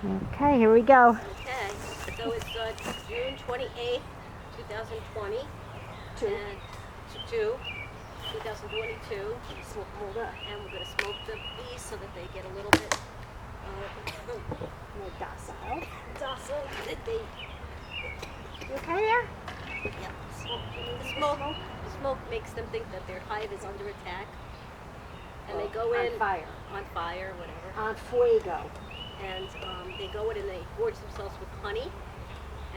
Okay, here we go. Okay, so it's June 28th, 2020. And 2022. Smoke them all up. And we're going to smoke the bees so that they get a little bit More docile. docile. They, You okay there? yep. The smoke makes them think that their hive is under attack. And they go in on fire. On fire, whatever. On fuego. And they go in and they gorge themselves with honey.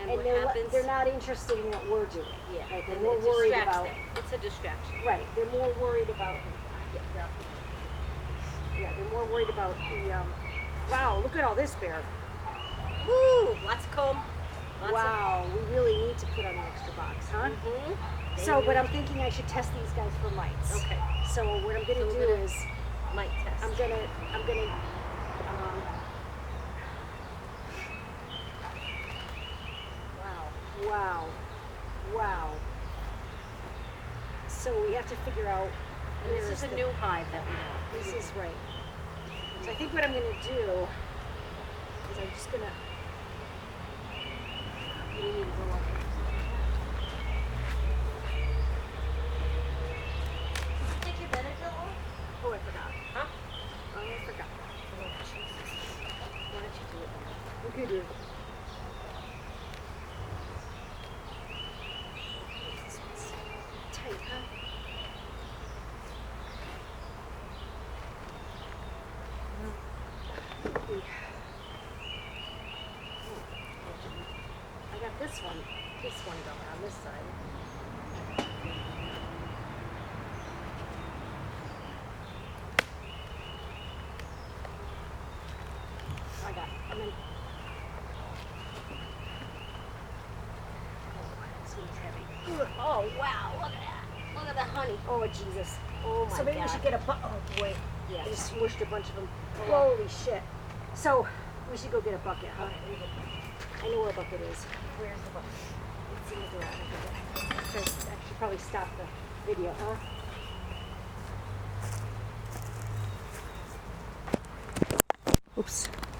And what they're, happens? they're not interested in what we're doing. Yeah, right? They're and more it worried distracts about. them. It's a distraction. Right. They're more worried about. Yeah, they're more worried about the. Wow! Look at all this, Bear. Woo! Lots of comb. Wow, we really need to put on an extra box, huh? Mm-hmm. So, but I'm thinking I should test these guys for mites. Okay. So what I'm gonna do is mite test. I'm gonna wow. So we have to figure out. And this is a new hive that we have. This is right. So I think what I'm gonna do is I'm just gonna. You need to go up. Take your Benadryl off? Oh, I forgot. Huh? Oh, I forgot. Oh, Jesus. Why don't you do it? Okay, dude. Tight, huh? I got this one going on this side. I got it. I'm in. This one's heavy. Oh, wow. Look at that. Look at the honey. Oh, Jesus. Oh, my God. So maybe we should get a oh boy. Yeah. I just smushed a bunch of them. Oh. Holy shit. So we should go get a bucket, huh? I know where a bucket is. Where's the bucket? It's in the garage. I should probably stop the video, huh? Oops.